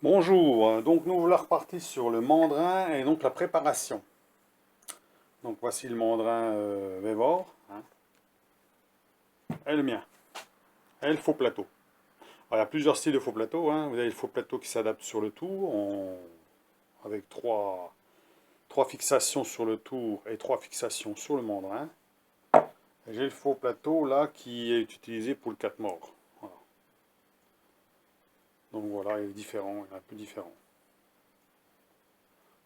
Bonjour, donc nous voilà repartis sur le mandrin et donc la préparation. Donc voici le mandrin Vévor, hein, et le mien, et le faux plateau. Alors, il y a plusieurs styles de faux plateau, hein. Vous avez le faux plateau qui s'adapte sur le tour, avec trois fixations sur le tour et trois fixations sur le mandrin. Et j'ai le faux plateau là qui est utilisé pour le 4 morts. Voilà. Donc voilà, il est différent, il est un peu différent.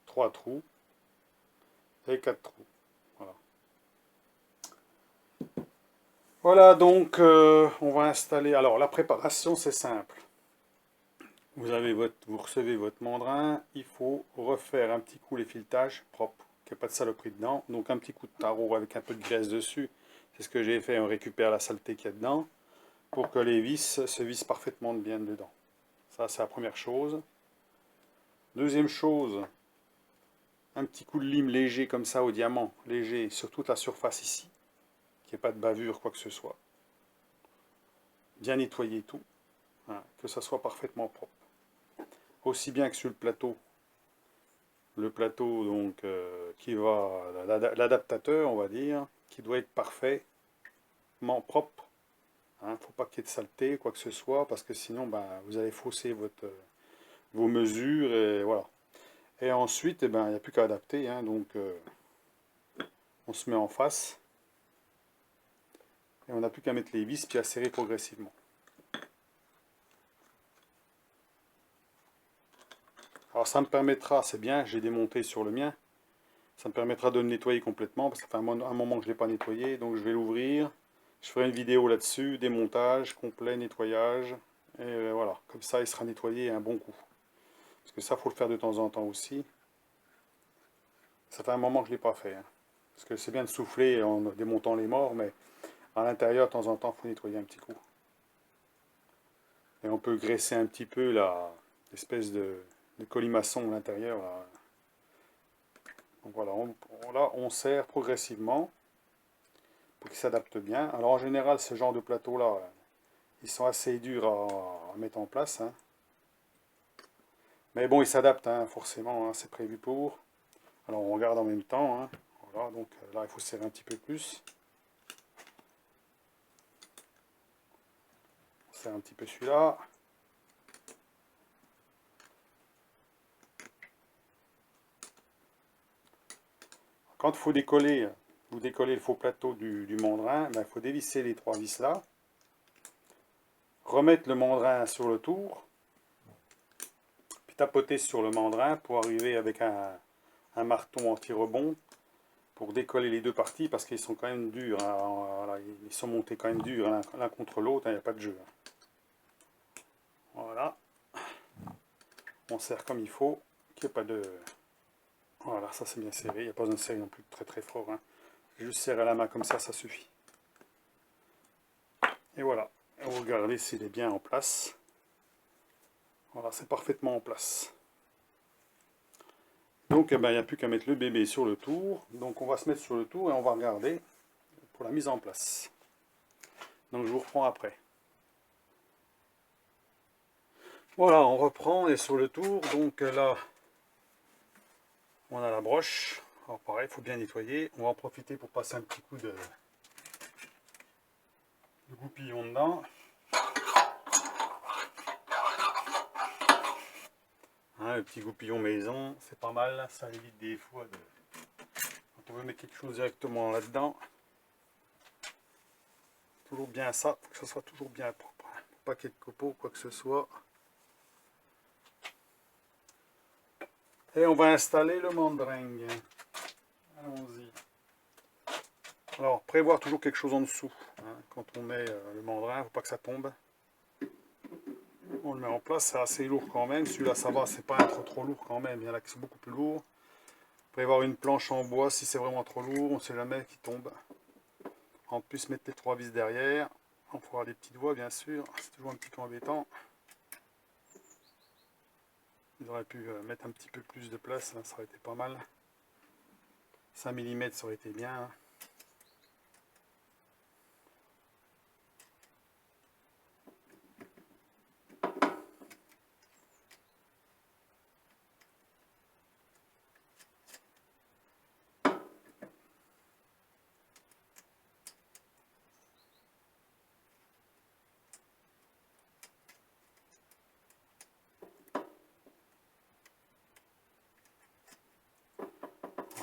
3 trous et 4 trous. Voilà. Voilà, donc on va installer. Alors la préparation, c'est simple. Vous recevez votre mandrin, il faut refaire un petit coup les filetages propres, qu'il n'y ait pas de saloperie dedans. Donc un petit coup de tarot avec un peu de graisse dessus. C'est ce que j'ai fait, on récupère la saleté qu'il y a dedans, pour que les vis se vissent parfaitement bien dedans. Ça, c'est la première chose. Deuxième chose, un petit coup de lime léger comme ça au diamant, léger sur toute la surface ici, qu'il n'y ait pas de bavure, quoi que ce soit. Bien nettoyer tout, hein, que ça soit parfaitement propre. Aussi bien que sur le plateau donc qui va, l'adaptateur on va dire, qui doit être parfaitement propre. Il ne faut pas qu'il y ait de saleté, quoi que ce soit, parce que sinon ben, vous allez fausser vos mesures et voilà. Et ensuite, eh ben, il n'y a plus qu'à adapter, hein, donc on se met en face et on n'a plus qu'à mettre les vis puis à serrer progressivement. Alors ça me permettra, c'est bien, j'ai démonté sur le mien, ça me permettra de le nettoyer complètement, parce que ça fait un moment que je ne l'ai pas nettoyé, donc je vais l'ouvrir, je ferai une vidéo là-dessus, démontage, complet, nettoyage, et voilà, comme ça il sera nettoyé un bon coup. Parce que ça, il faut le faire de temps en temps aussi. Ça fait un moment que je ne l'ai pas fait, hein. Parce que c'est bien de souffler en démontant les morts, mais à l'intérieur, de temps en temps, il faut nettoyer un petit coup. Et on peut graisser un petit peu l'espèce de colimaçon à l'intérieur. Donc voilà, on serre progressivement pour qu'il s'adapte bien. Alors en général, ce genre de plateau-là, ils sont assez durs à mettre en place, hein. Mais bon, ils s'adaptent, hein, forcément, hein, c'est prévu pour. Alors on regarde en même temps, hein. Voilà, donc là, il faut serrer un petit peu plus. On serre un petit peu celui-là. Quand il faut décoller, vous décollez le faux plateau du mandrin, ben, il faut dévisser les trois vis là, remettre le mandrin sur le tour, puis tapoter sur le mandrin pour arriver avec un marteau anti-rebond pour décoller les deux parties parce qu'ils sont quand même durs, hein. Voilà, ils sont montés quand même durs l'un contre l'autre, il n'y a pas de jeu, hein. Voilà, on serre comme il faut, qu'il n'y ait pas de... Voilà, ça c'est bien serré, il n'y a pas besoin de serrer non plus très très fort, hein. Juste serrer à la main comme ça suffit. Et voilà, vous regardez s'il est bien en place. Voilà, c'est parfaitement en place. Donc eh ben, il n'y a plus qu'à mettre le bébé sur le tour. Donc on va se mettre sur le tour et on va regarder pour la mise en place. Donc je vous reprends après. Voilà, on reprend, on est sur le tour. Donc là, on a la broche. Alors pareil, il faut bien nettoyer. On va en profiter pour passer un petit coup de goupillon dedans. Hein, le petit goupillon maison, c'est pas mal. Ça évite des fois de... Quand on veut mettre quelque chose directement là-dedans. Toujours bien ça, faut que ça soit toujours bien propre. Pas qu'il y ait de copeaux ou quoi que ce soit. Et on va installer le mandringue. Allons-y. Alors, prévoir toujours quelque chose en dessous, hein. Quand on met le mandrin, il ne faut pas que ça tombe. On le met en place, c'est assez lourd quand même. Celui-là, ça va, c'est pas trop lourd quand même. Il y en a qui sont beaucoup plus lourds. Prévoir une planche en bois si c'est vraiment trop lourd, on ne sait jamais qu'il tombe. En plus, mettre les trois vis derrière. On fera des petites voies, bien sûr. C'est toujours un petit peu embêtant. Ils auraient pu mettre un petit peu plus de place, hein, ça aurait été pas mal. 5 mm, ça aurait été bien, hein.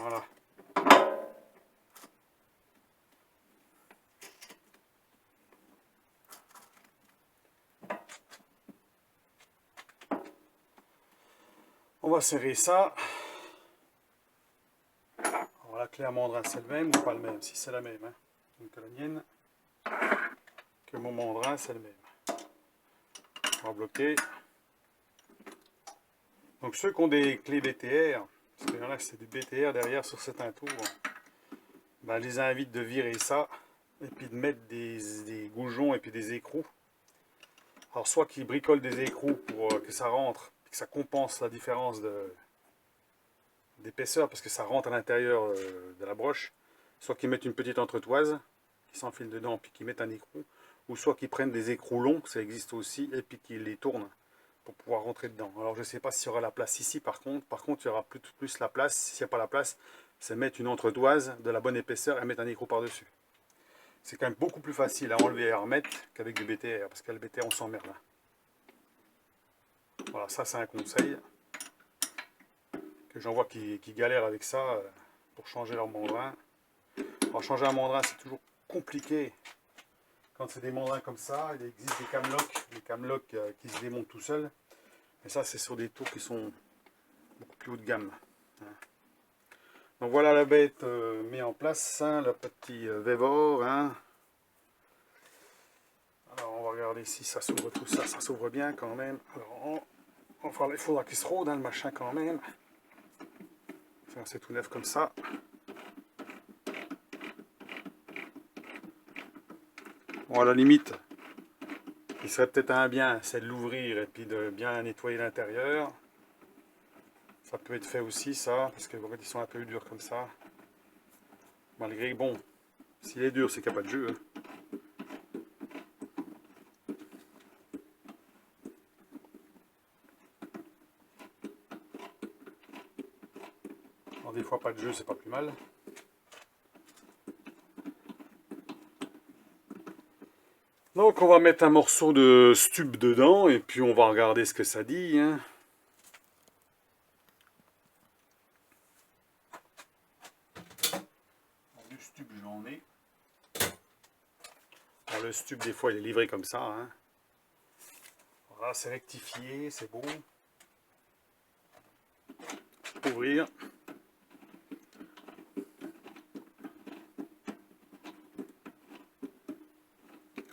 Voilà. On va serrer ça. Alors la clé à mandrin c'est le même ou pas le même? Si c'est la même, hein. Donc la mienne, que mon mandrin c'est le même. On va bloquer. Donc ceux qui ont des clés BTR, parce qu'il y en a c'est des BTR derrière sur certains tours, ben, je les invite de virer ça et puis de mettre des goujons et puis des écrous. Alors soit qu'ils bricolent des écrous pour que ça rentre, que ça compense la différence d'épaisseur parce que ça rentre à l'intérieur de la broche, soit qu'ils mettent une petite entretoise qui s'enfile dedans puis qu'ils mettent un écrou, ou soit qu'ils prennent des écrous longs, ça existe aussi, et puis qu'ils les tournent pour pouvoir rentrer dedans. Alors je ne sais pas s'il y aura la place ici par contre il y aura plus la place, s'il n'y a pas la place, c'est mettre une entretoise de la bonne épaisseur et mettre un écrou par-dessus. C'est quand même beaucoup plus facile à enlever et à remettre qu'avec du BTR, parce qu'avec le BTR on s'emmerde là. Voilà, ça c'est un conseil que j'en vois qui galèrent avec ça pour changer leur mandrin. Alors changer un mandrin c'est toujours compliqué quand c'est des mandrins comme ça. Il existe des camlocks qui se démontent tout seuls, mais ça c'est sur des tours qui sont beaucoup plus haut de gamme. Donc voilà la bête mis en place, hein, le petit Vévor. Hein. Alors on va regarder si ça s'ouvre tout ça, ça s'ouvre bien quand même. Alors il faudra qu'il se rôde hein, le machin quand même. C'est tout neuf comme ça. Bon à la limite, il serait peut-être un bien, c'est de l'ouvrir et puis de bien nettoyer l'intérieur. Ça peut être fait aussi ça, parce que en fait, ils sont un peu durs comme ça. Malgré bon, s'il est dur, c'est qu'il n'y a pas de jeu. Hein. Alors, des fois pas de jeu, c'est pas plus mal. Donc on va mettre un morceau de stub dedans et puis on va regarder ce que ça dit. Hein. Du stub j'en ai. Alors, le stub des fois il est livré comme ça. Hein. Voilà, c'est rectifié, c'est beau. Ouvrir.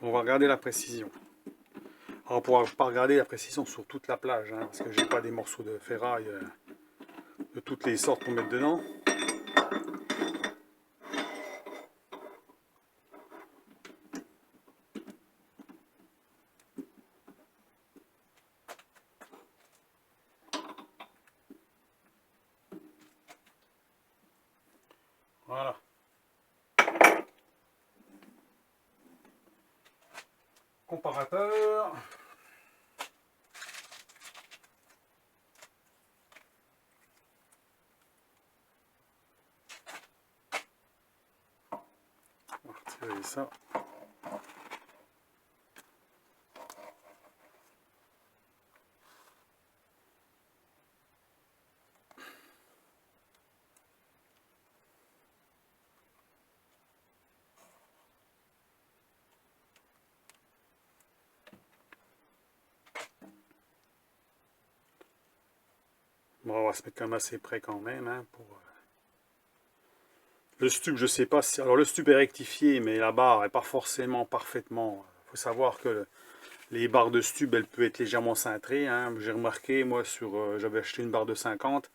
On va regarder la précision. Alors, on ne pourra pas regarder la précision sur toute la plage, hein, parce que j'ai pas des morceaux de ferraille de toutes les sortes pour mettre dedans. Voilà. Comparateur. On va retirer ça. Bon, on va se mettre quand même assez près quand même. Hein, pour... Le stub, je sais pas si... Alors le stub est rectifié, mais la barre n'est pas forcément parfaitement... Il faut savoir que les barres de stub, elles peuvent être légèrement cintrées. Hein. J'ai remarqué, moi, j'avais acheté une barre de 50.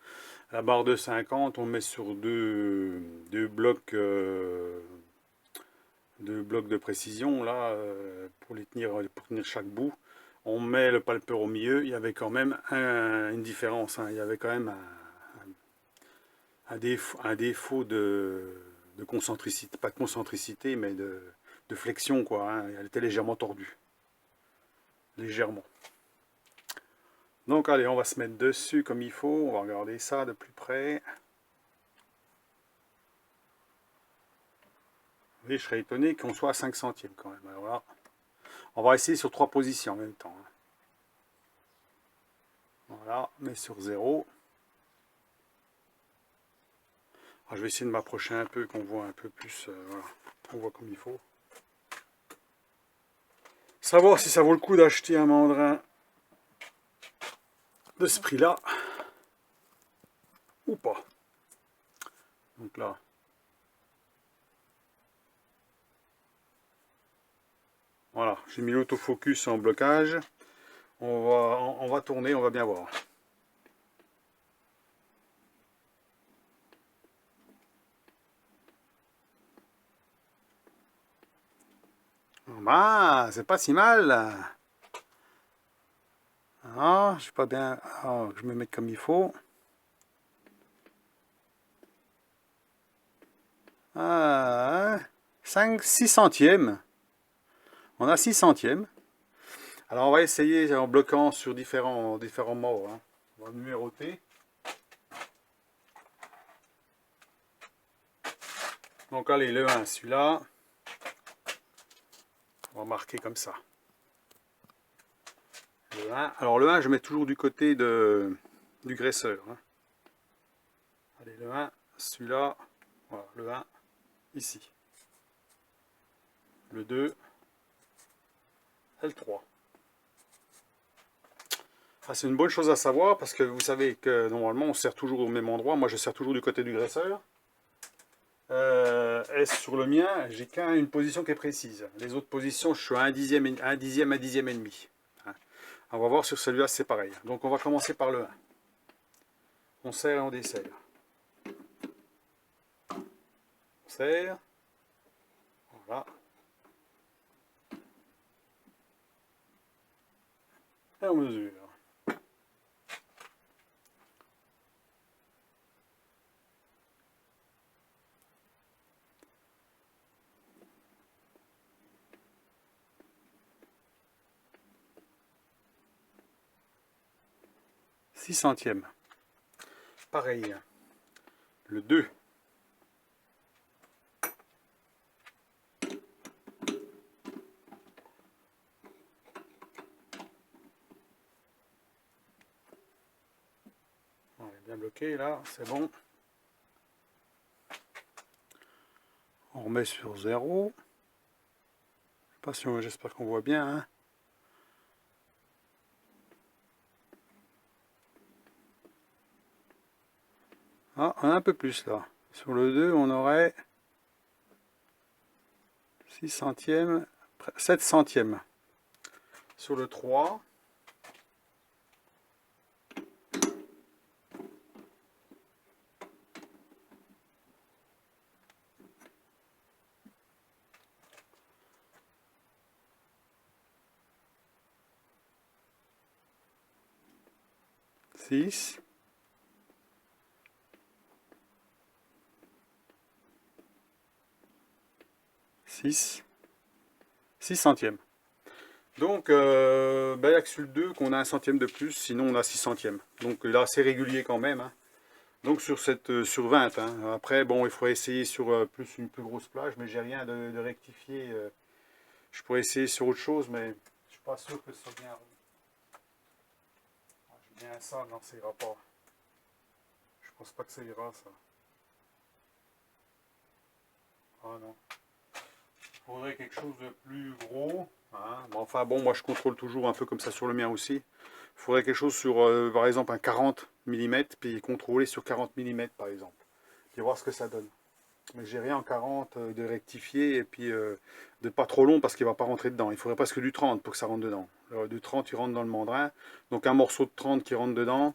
La barre de 50, on met sur deux blocs... deux blocs de précision là pour tenir chaque bout. On met le palpeur au milieu, il y avait quand même une différence, hein. Il y avait quand même un défaut de concentricité, pas de concentricité mais de flexion quoi, hein. Elle était légèrement tordue, légèrement. Donc allez, on va se mettre dessus comme il faut, on va regarder ça de plus près. Et je serais étonné qu'on soit à 5 centièmes quand même. Alors là, on va essayer sur 3 positions en même temps. Voilà, mais sur 0. Alors, je vais essayer de m'approcher un peu, qu'on voit un peu plus, voilà, on voit comme il faut. Savoir si ça vaut le coup d'acheter un mandrin de ce prix-là ou pas. Donc là, voilà, j'ai mis l'autofocus en blocage. On va tourner, on va bien voir. Bah, c'est pas si mal. Ah, je suis pas bien. Ah, je me mets comme il faut. Ah, 5, 6 centièmes. On a 6 centièmes. Alors on va essayer en bloquant sur différents mots. Hein. On va numéroter. Donc allez, le 1, celui-là. On va marquer comme ça. Le 1. Alors le 1, je mets toujours du côté du graisseur. Hein. Allez, le 1, celui-là. Voilà, le 1, ici. Le 2, et le 3. Ah, c'est une bonne chose à savoir parce que vous savez que normalement on serre toujours au même endroit. Moi je serre toujours du côté du graisseur. Et sur le mien, j'ai qu'une position qui est précise. Les autres positions, je suis à un dixième et demi. Hein. On va voir sur celui-là, c'est pareil. Donc on va commencer par le 1. On serre et on desserre. On serre. Voilà. Et on mesure. Six centièmes. Pareil. Le 2. On est bien bloqué là, c'est bon. On remet sur 0. J'espère qu'on voit bien. Hein. Ah, on a un peu plus là. Sur le 2, on aurait 6 centièmes, 7 centièmes. Sur le 3, six, 6 centièmes. Donc, il n'y a que sur le 2 qu'on a un centième de plus, sinon on a 6 centièmes. Donc là, c'est régulier quand même. Hein. Donc sur 20. Hein. Après, bon, il faudrait essayer sur une plus grosse plage, mais j'ai rien de rectifié. Je pourrais essayer sur autre chose, mais je suis pas sûr que ce soit bien. J'ai bien ça, non, ça ira pas. Je pense pas que ça ira, ça. Ah non. Il faudrait quelque chose de plus gros. Hein. Bon, enfin bon, moi je contrôle toujours un peu comme ça sur le mien aussi. Il faudrait quelque chose sur, par exemple, un 40 mm, puis contrôler sur 40 mm, par exemple. Puis voir ce que ça donne. Mais j'ai rien en 40 de rectifier et puis de pas trop long parce qu'il va pas rentrer dedans. Il faudrait presque du 30 pour que ça rentre dedans. Du 30, il rentre dans le mandrin. Donc un morceau de 30 qui rentre dedans,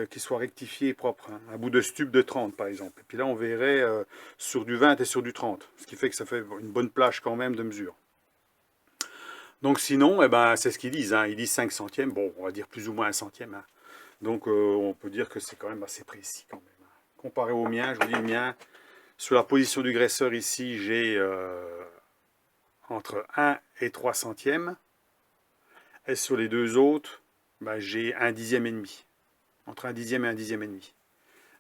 qui soit rectifié et propre. Hein. Un bout de stup de 30 par exemple. Et puis là, on verrait sur du 20 et sur du 30. Ce qui fait que ça fait une bonne plage quand même de mesure. Donc sinon, eh ben, c'est ce qu'ils disent. Hein. Ils disent 5 centièmes. Bon, on va dire plus ou moins un centième. Hein. Donc on peut dire que c'est quand même assez précis quand même. Hein. Comparé au mien, je vous dis le mien. Sur la position du graisseur ici, j'ai entre 1 et 3 centièmes. Et sur les deux autres, ben, j'ai un dixième et demi. Entre un dixième et un dixième et demi.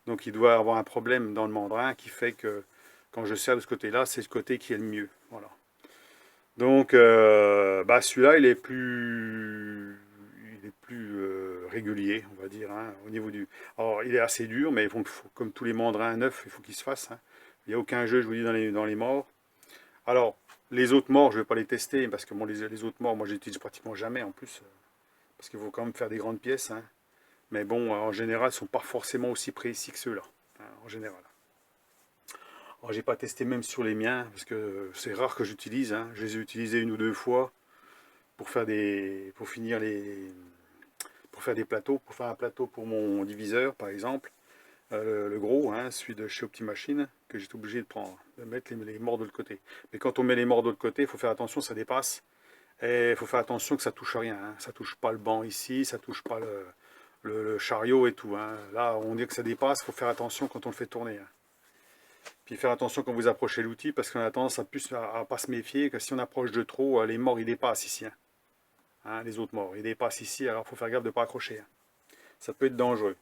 Donc il doit y avoir un problème dans le mandrin qui fait que quand je serre de ce côté-là, c'est ce côté qui est le mieux. Voilà. Donc bah, celui-là, il est plus régulier, on va dire, hein, au niveau du... Alors, il est assez dur, mais comme tous les mandrins neufs, il faut qu'il se fasse. Hein. Il n'y a aucun jeu, je vous dis, dans les morts. Alors, les autres morts, je ne vais pas les tester, parce que bon, les autres morts, moi, je n'utilise pratiquement jamais, en plus, parce qu'il faut quand même faire des grandes pièces. Hein. Mais bon, en général, ils ne sont pas forcément aussi précis que ceux-là, hein, en général. Alors, j'ai pas testé même sur les miens, parce que c'est rare que j'utilise. Hein. Je les ai utilisés une ou deux fois pour finir pour faire des plateaux, pour faire un plateau pour mon diviseur, par exemple. Le gros, hein, celui de chez Optimachine, que j'étais obligé de prendre, de mettre les morts de l'autre côté. Mais quand on met les morts de l'autre côté, il faut faire attention, ça dépasse. Et il faut faire attention que ça touche rien. Hein. Ça touche pas le banc ici, ça touche pas le chariot et tout. Hein. Là, on dit que ça dépasse, il faut faire attention quand on le fait tourner. Hein. Puis faire attention quand vous approchez l'outil, parce qu'on a tendance à pas se méfier, que si on approche de trop, les morts, ils dépassent ici. Hein. Hein, les autres morts, ils dépassent ici, alors il faut faire gaffe de ne pas accrocher. Hein. Ça peut être dangereux.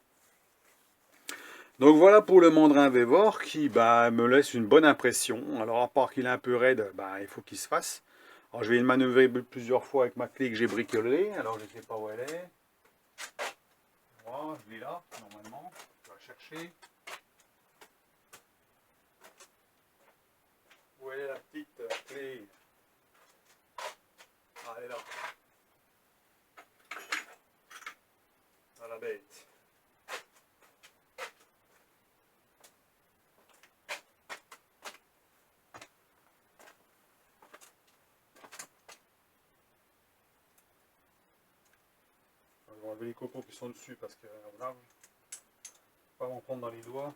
Donc voilà pour le mandrin Vévor qui me laisse une bonne impression. Alors à part qu'il est un peu raide, il faut qu'il se fasse. Alors je vais le manœuvrer plusieurs fois avec ma clé que j'ai bricolée. Alors je ne sais pas où elle est. Voilà, je l'ai là, normalement. Je vais la chercher. Où est la petite clé? Ah, elle est là. Ah, la bête. Je vais enlever les copeaux qui sont dessus parce que là, pas m'en prendre dans les doigts.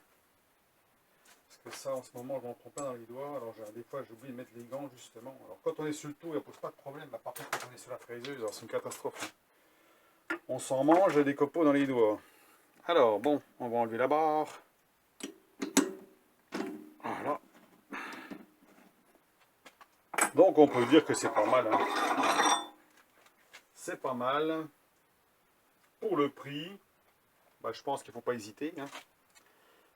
Parce que ça, en ce moment, je m'en prends pas dans les doigts. Alors, des fois, j'oublie de mettre les gants, justement. Alors, quand on est sur le tour, il ne pose pas de problème. Par contre, quand on est sur la fraiseuse, alors c'est une catastrophe. On s'en mange des copeaux dans les doigts. Alors, bon, on va enlever la barre. Voilà. Donc, on peut dire que c'est pas mal. Hein. C'est pas mal. Pour le prix, je pense qu'il ne faut pas hésiter. Hein.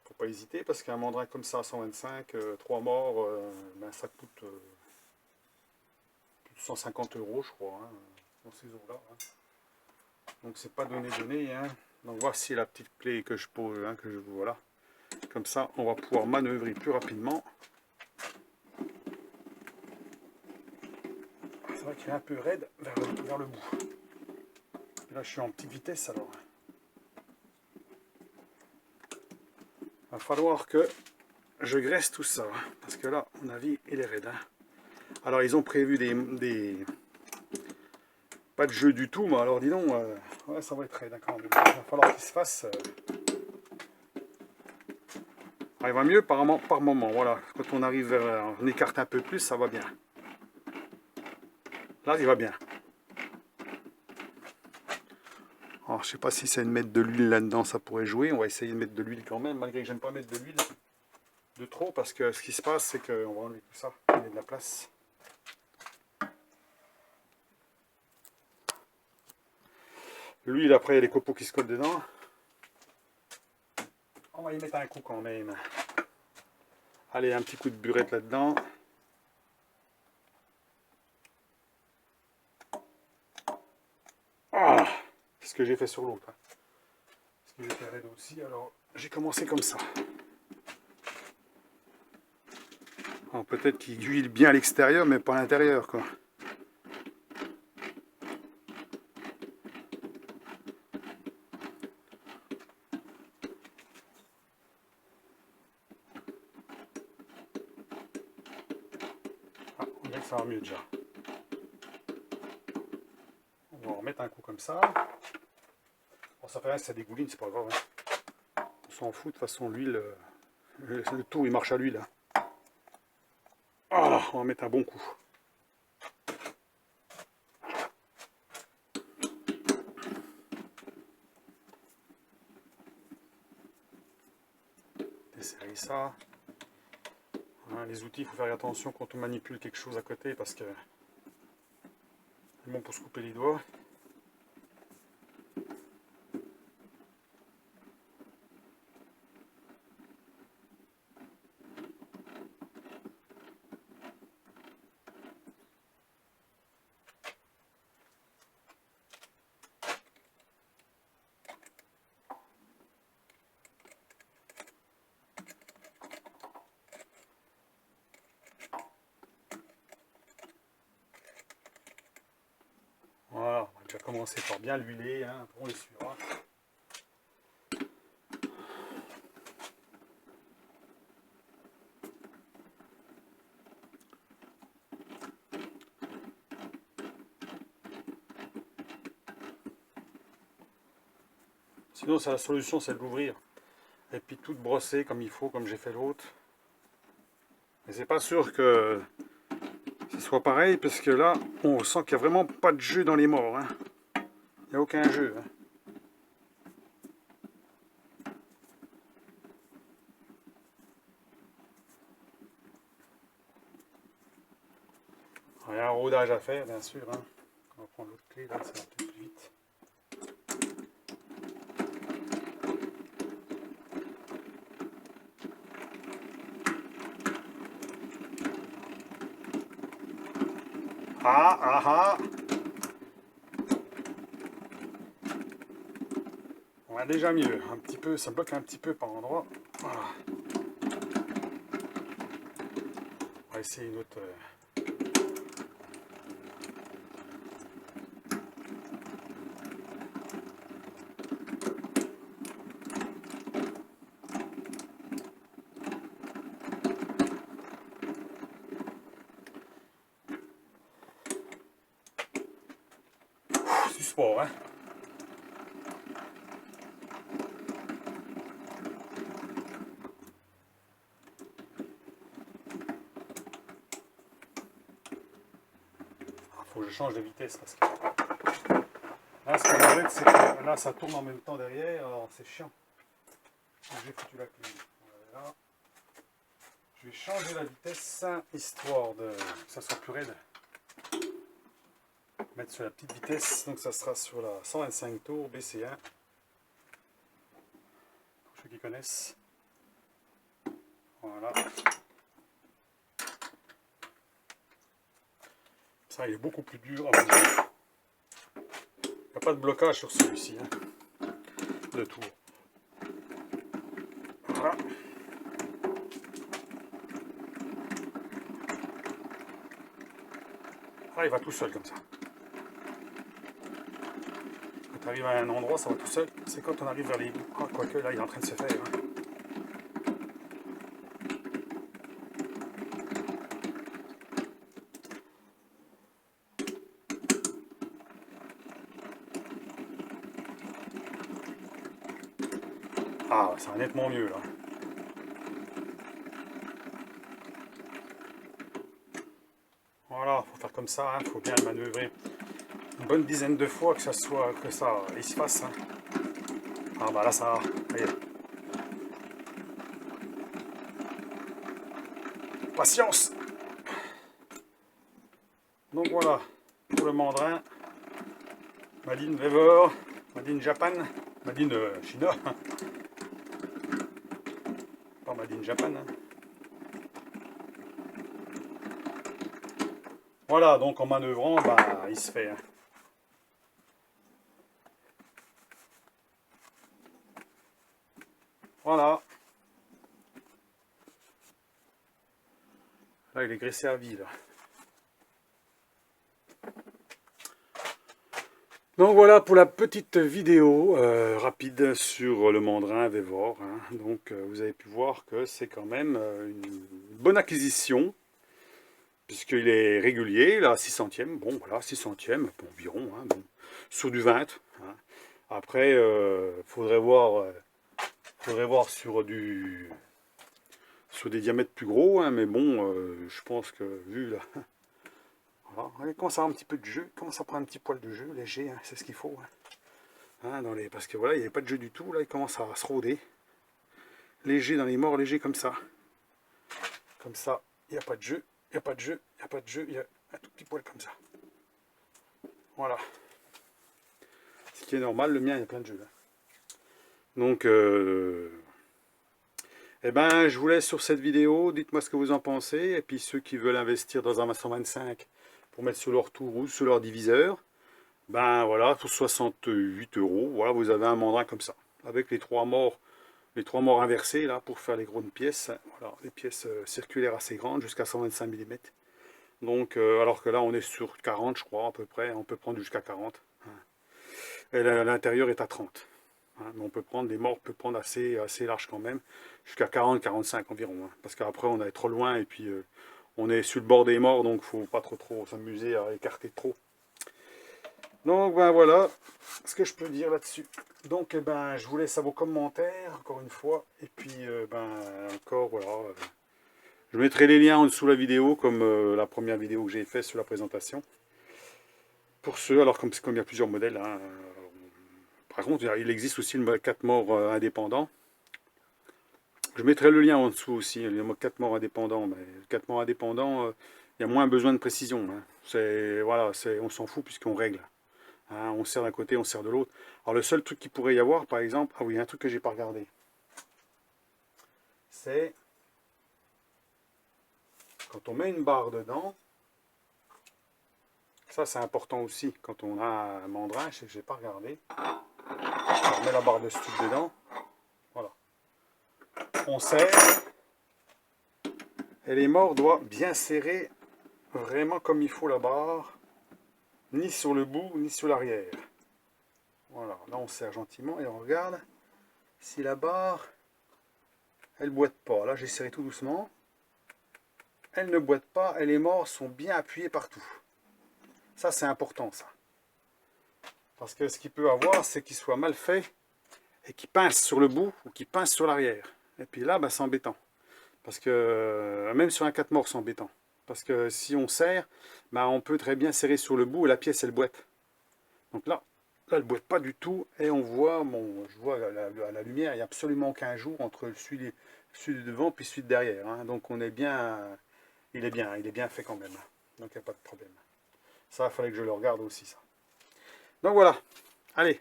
Faut pas hésiter parce qu'un mandrin comme ça à 125, 3 morts, ça coûte plus de 150 €, je crois, hein, dans ces eaux-là. Hein. Donc c'est pas donné. Hein. Donc voici la petite clé que je pose, hein, voilà. Comme ça, on va pouvoir manœuvrer plus rapidement. C'est vrai qu'il est un peu raide vers le bout. Et là, je suis en petite vitesse alors. Il va falloir que je graisse tout ça, parce que là, à mon avis, il est raide. Hein. Alors, ils ont prévu pas de jeu du tout, mais alors dis donc, ouais, ça va être raide, d'accord. Il va falloir qu'il se fasse. Il va mieux par moment, voilà. Quand on arrive on écarte un peu plus, ça va bien. Là, il va bien. Alors, je sais pas si c'est de mettre de l'huile là-dedans, ça pourrait jouer. On va essayer de mettre de l'huile quand même, malgré que j'aime pas mettre de l'huile de trop, parce que ce qui se passe, c'est qu'on va enlever tout ça, il y a de la place. L'huile, après, il y a les copeaux qui se collent dedans. On va y mettre un coup quand même. Allez, un petit coup de burette là-dedans. Ah, c'est ce que j'ai fait sur l'autre. Hein. Parce que j'étais raide aussi, alors j'ai commencé comme ça. Peut-être qu'il huile bien à l'extérieur, mais pas à l'intérieur, quoi. Ah, on dirait que ça va mieux déjà. On va en remettre un coup comme ça. Bon, ça fait rien, ça dégouline, c'est pas grave. Hein. On s'en fout, de toute façon, l'huile, le tour il marche à l'huile. Hein. Ah, on va mettre un bon coup. Desserrer ça. Hein, les outils, il faut faire attention quand on manipule quelque chose à côté parce que c'est bon pour se couper les doigts. commencer par bien l'huiler, hein, on l'essuiera. Sinon, c'est la solution, c'est de l'ouvrir. Et puis tout brosser comme il faut, comme j'ai fait l'autre. Mais c'est pas sûr que ce soit pareil, parce que là, on sent qu'il n'y a vraiment pas de jus dans les morts. Hein. Il n'y a aucun jus. Hein. Il y a un rodage à faire, bien sûr. Hein. On va prendre l'autre clé, là, ça va peut-être plus vite. Ah, ah, ah. On va déjà mieux. Un petit peu, ça bloque un petit peu par endroit. Voilà. On va essayer une autre. Du sport, hein. Faut que je change de vitesse parce que là, ce qu'on arrête, c'est que là, ça tourne en même temps derrière, alors c'est chiant. J'ai foutu la clé. Voilà. Je vais changer la vitesse histoire de que ça soit plus raide. Mettre sur la petite vitesse, donc ça sera sur la 125 tours BC1. Pour ceux qui connaissent. Voilà. Ça, il est beaucoup plus dur à bouger. Il n'y a pas de blocage sur celui-ci, hein, de tour. Voilà. Là, il va tout seul comme ça. Quand tu arrives à un endroit, ça va tout seul. C'est quand on arrive vers les bouts. Ah, quoique là, il est en train de se faire. Hein. Ah, ça va nettement mieux là. Voilà, faut faire comme ça, il faut bien le manœuvrer une bonne dizaine de fois que ça soit, que ça, il se fasse. Hein. Ah bah là ça, allez. Patience. Donc voilà, pour le mandrin, Made in Vevor, Made in Japan, Made in China. Pas Made in Japan. Hein. Voilà, donc en manœuvrant, bah, il se fait. Hein. Voilà. Là, il est graissé à vie, là. Donc voilà pour la petite vidéo rapide sur le mandrin Vevor. Hein. Donc vous avez pu voir que c'est quand même une bonne acquisition. Puisqu'il est régulier, là, 6 centièmes, bon voilà, 6 centièmes, environ, hein, bon, sur du 20. Hein. Après, faudrait voir sur des diamètres plus gros, hein, mais bon, je pense que vu là, voilà, il commence à avoir un petit peu de jeu, il commence à prendre un petit poil de jeu, léger, hein, c'est ce qu'il faut. Hein. Hein, parce que voilà, il n'y avait pas de jeu du tout, là, il commence à se rôder. Léger dans les morts, léger comme ça. Comme ça, il n'y a pas de jeu. Il n'y a pas de jeu, il n'y a pas de jeu, il y a un tout petit poil comme ça. Voilà. Ce qui est normal, le mien, il y a plein de jeux. Là. Donc, eh ben, je vous laisse sur cette vidéo. Dites-moi ce que vous en pensez. Et puis, ceux qui veulent investir dans un 125 pour mettre sur leur tour ou sur leur diviseur, ben voilà, pour 68 €, voilà, vous avez un mandrin comme ça. Avec les trois morts inversés, là, pour faire les grandes pièces. Voilà, les pièces circulaires assez grandes, jusqu'à 125 mm. Donc, alors que là, on est sur 40, je crois, à peu près. On peut prendre jusqu'à 40. Hein. et l'intérieur est à 30. Hein, mais on peut prendre, des morts, on peut prendre assez large quand même, jusqu'à 40-45 environ. Hein, parce qu'après, on est trop loin et puis on est sur le bord des morts, donc il ne faut pas trop s'amuser à écarter trop. Donc ben voilà ce que je peux dire là-dessus. Donc eh ben, je vous laisse à vos commentaires, encore une fois. Et puis ben encore, voilà. Je mettrai les liens en dessous de la vidéo, comme la première vidéo que j'ai faite sur la présentation. Pour ceux, alors comme il y a plusieurs modèles, hein, par contre, il existe aussi le 4 morts indépendant. Je mettrai le lien en dessous aussi, le 4 morts indépendant. Mais 4 morts indépendant, il y a moins besoin de précision. Hein. Voilà, on s'en fout puisqu'on règle. Hein, on serre d'un côté, on serre de l'autre. Alors le seul truc qu'il pourrait y avoir, par exemple, ah oui, il y a un truc que j'ai pas regardé. C'est quand on met une barre dedans, ça c'est important aussi quand on a un mandrin, je sais que j'ai pas regardé. On met la barre de stuc dedans, voilà. On serre, et les morts doivent bien serrer vraiment comme il faut la barre, ni sur le bout, ni sur l'arrière. Voilà, là on serre gentiment et on regarde si la barre, elle boite pas. Là j'ai serré tout doucement. Elle ne boite pas et les morts sont bien appuyés partout. Ça c'est important ça. Parce que ce qu'il peut avoir, c'est qu'il soit mal fait et qu'il pince sur le bout ou qu'il pince sur l'arrière. Et puis là, ben, c'est embêtant. Parce que même sur un 4 morts, c'est embêtant. Parce que si on serre, ben, on peut très bien serrer sur le bout et la pièce elle boite. Donc là elle ne boite pas du tout et on voit, bon, je vois à la lumière, il n'y a absolument aucun jour entre celui de devant puis celui de derrière. Hein. Donc on est bien, il est bien fait quand même. Donc il n'y a pas de problème. Ça, il fallait que je le regarde aussi ça. Donc voilà, allez.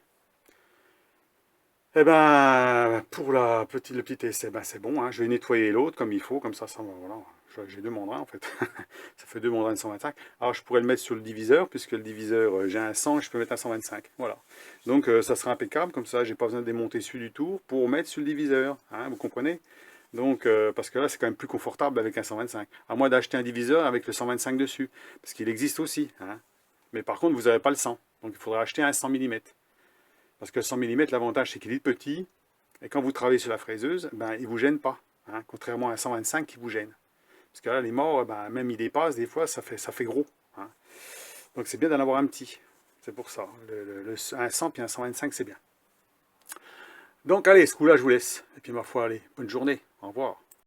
Eh ben, pour le petit essai, ben c'est bon. Hein. Je vais nettoyer l'autre comme il faut, comme ça voilà. J'ai deux mandrins en fait. Ça fait deux mandrins de 125. Alors je pourrais le mettre sur le diviseur, puisque le diviseur, j'ai un 100, je peux mettre un 125. Voilà. Donc ça sera impeccable, comme ça j'ai pas besoin de démonter celui du tour pour mettre sur le diviseur. Hein, vous comprenez? Donc, parce que là c'est quand même plus confortable avec un 125. À moins d'acheter un diviseur avec le 125 dessus, parce qu'il existe aussi. Hein. Mais par contre, vous n'avez pas le 100. Donc il faudra acheter un 100 mm. Parce que le 100 mm, l'avantage c'est qu'il est petit, et quand vous travaillez sur la fraiseuse, ben, il ne vous gêne pas, hein, contrairement à un 125 qui vous gêne. Parce que là, les morts, ben, même ils dépassent, des fois, ça fait gros. Hein. Donc c'est bien d'en avoir un petit. C'est pour ça. Un 100 puis un 125, c'est bien. Donc allez, ce coup-là, je vous laisse. Et puis ma foi, allez, bonne journée. Au revoir.